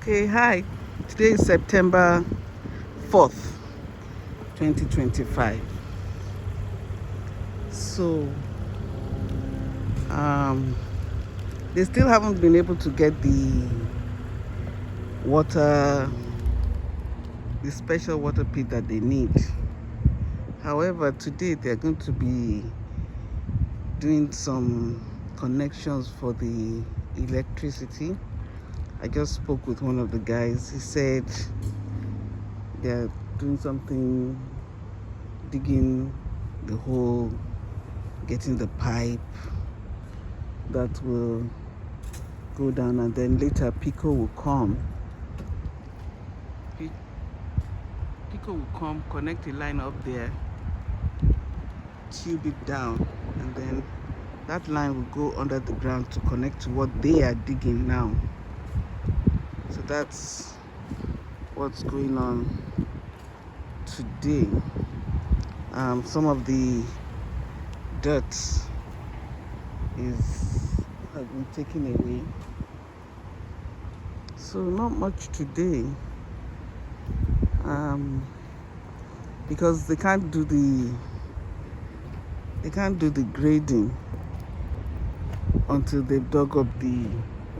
Okay, hi. Today is September 4th, 2025. So, um, they still haven't been able to get water, the special water pit that they need. However, today they're going to be doing some connections for the electricity. I just spoke with one of the guys. He said they're doing something, digging the hole, getting the pipe that will go down, and then later Pico will come. Pico will come, connect a line up there, tube it down, and then that line will go under the ground to connect to what they are digging now. So that's what's going on today. Some of the dirt has been taken away, so not much today, because they can't do the grading until they've dug up the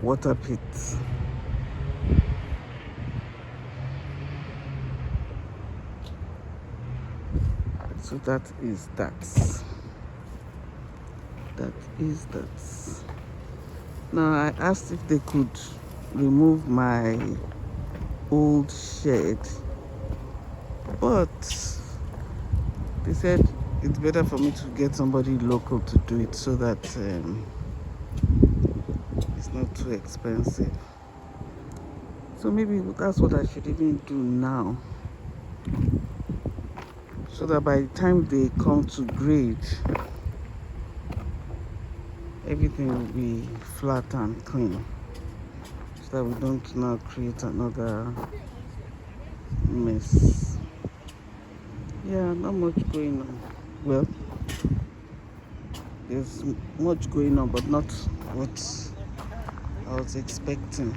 water pit. So that is that. Now I asked if they could remove my old shed, but they said it's better for me to get somebody local to do it so that it's not too expensive. So maybe that's what I should even do now, so that by the time they come to grade, everything will be flat and clean, so that we don't now create another mess. Yeah, not much going on. Well, there's much going on, but not what I was expecting.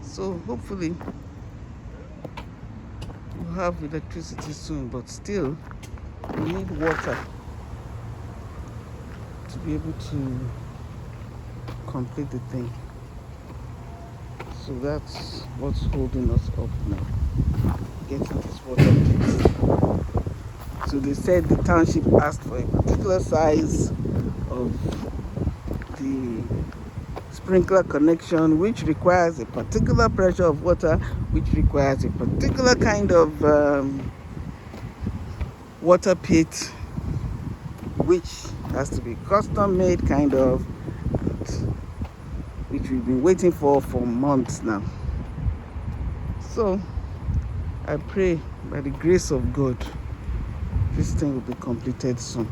So hopefully we'll have electricity soon, but still we need water to be able to complete the thing. So that's what's holding us up now, getting this water pit. So they said the township asked for a particular size of the sprinkler connection, which requires a particular pressure of water, which requires a particular kind of water pit, which has to be custom made kind of, which we've been waiting for months now. So I pray by the grace of God this thing will be completed soon.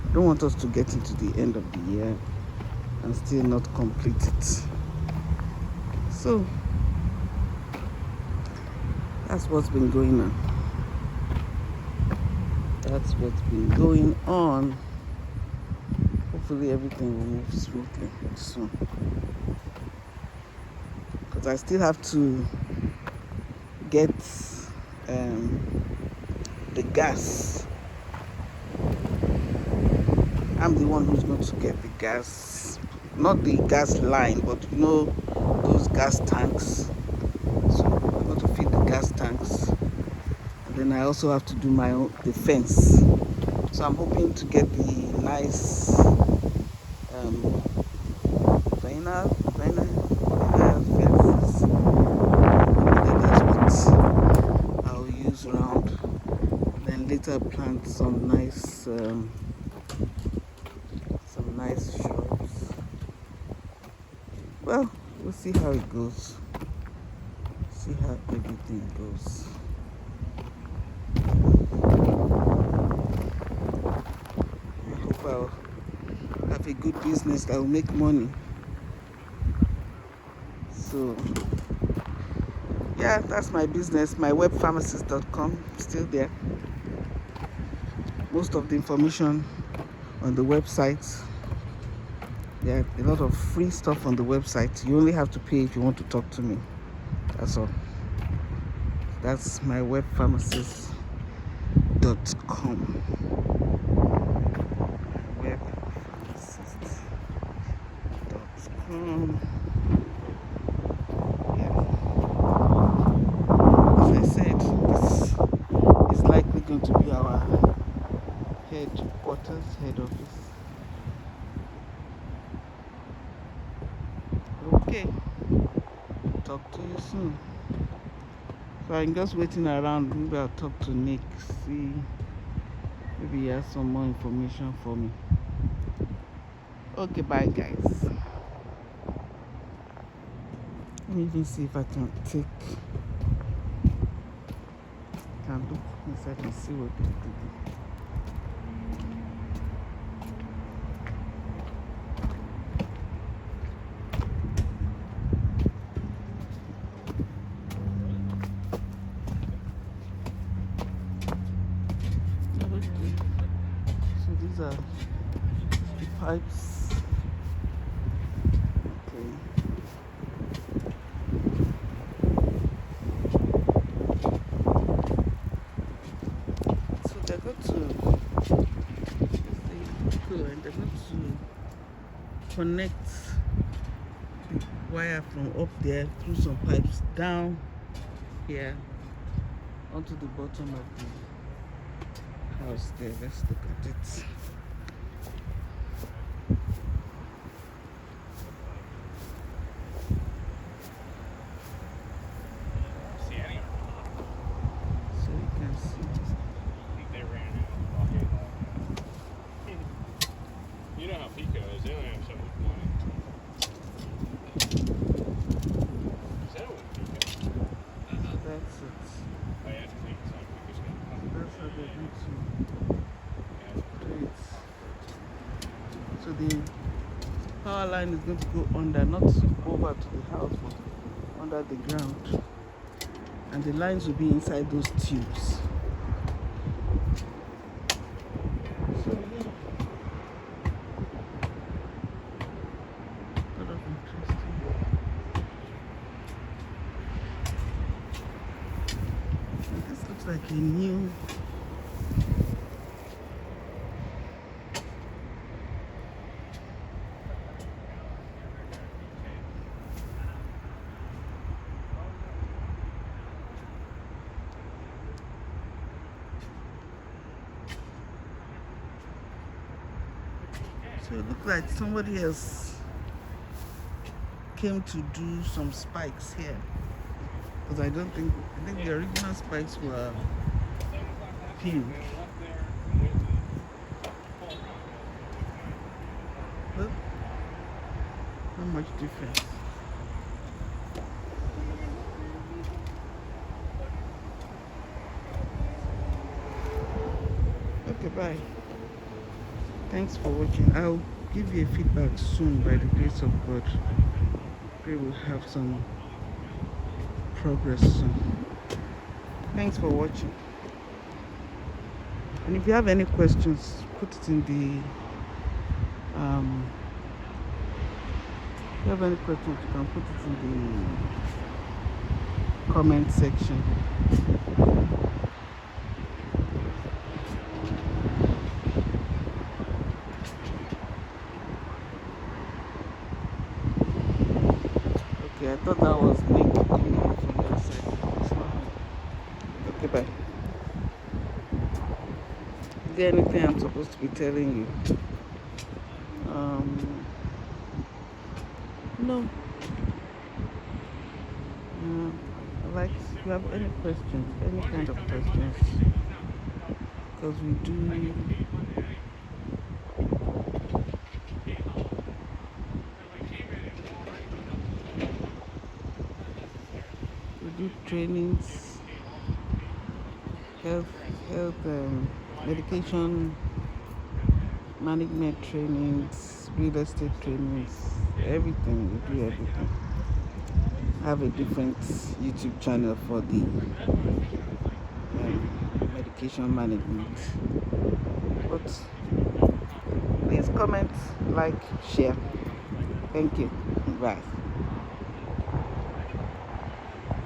I don't want us to get into the end of the year and still not complete it. So that's what's been going on. Hopefully everything will move smoothly soon, because I still have to get the gas. I'm the one who's going to get the gas, not the gas line, but those gas tanks. So I'm going to feed the gas tanks, and then I also have to do the fence. So I'm hoping to get the nice vinyl fences. That's what I'll use around. Then later plant some nice shrubs. Well, we'll see how it goes. See how everything goes. I hope I'll have a good business that will make money. So yeah, that's my business. My webpharmacist.com, still there. Most of the information on the website. There are a lot of free stuff on the website. You only have to pay if you want to talk to me. That's all. That's my webpharmacist.com. Webpharmacist.com. Yeah. As I said, this is likely going to be our headquarters, head office. Okay. Talk to you soon. So I'm just waiting around. Maybe I'll talk to Nick, see maybe he has some more information for me. Okay, bye guys. Let me even see if I can look inside and see what to do. So these are the pipes. Okay. So they're going to connect the wire from up there through some pipes down here onto the bottom of the house there. Let's look at it. So you can see. You know how Pico is, they only have so much money. Is that what Pico? That's it. I have to think it's like Pico's gonna come. That's how they're going to do it. So the power line is going to go under, not over to the house, but under the ground. And the lines will be inside those tubes. So yeah. Sort of interesting. And this looks like a new So it looked like somebody else came to do some spikes here. Because I think the original spikes were pink. But not much difference. Okay, bye. Thanks for watching. I'll give you a feedback soon by the grace of God. We will have some progress soon. Thanks for watching. And if you have any questions, put it in the if you have any questions, you can put it in the comment section. Okay, I thought that was me coming out from that side. It's not me. Okay, bye. Is there anything I'm supposed to be telling you? No. Like, if you have any questions, any kind of questions, because we do trainings, health medication management trainings, real estate trainings, everything. We do everything. I have a different YouTube channel for the medication management. But please comment, like, share. Thank you. Bye.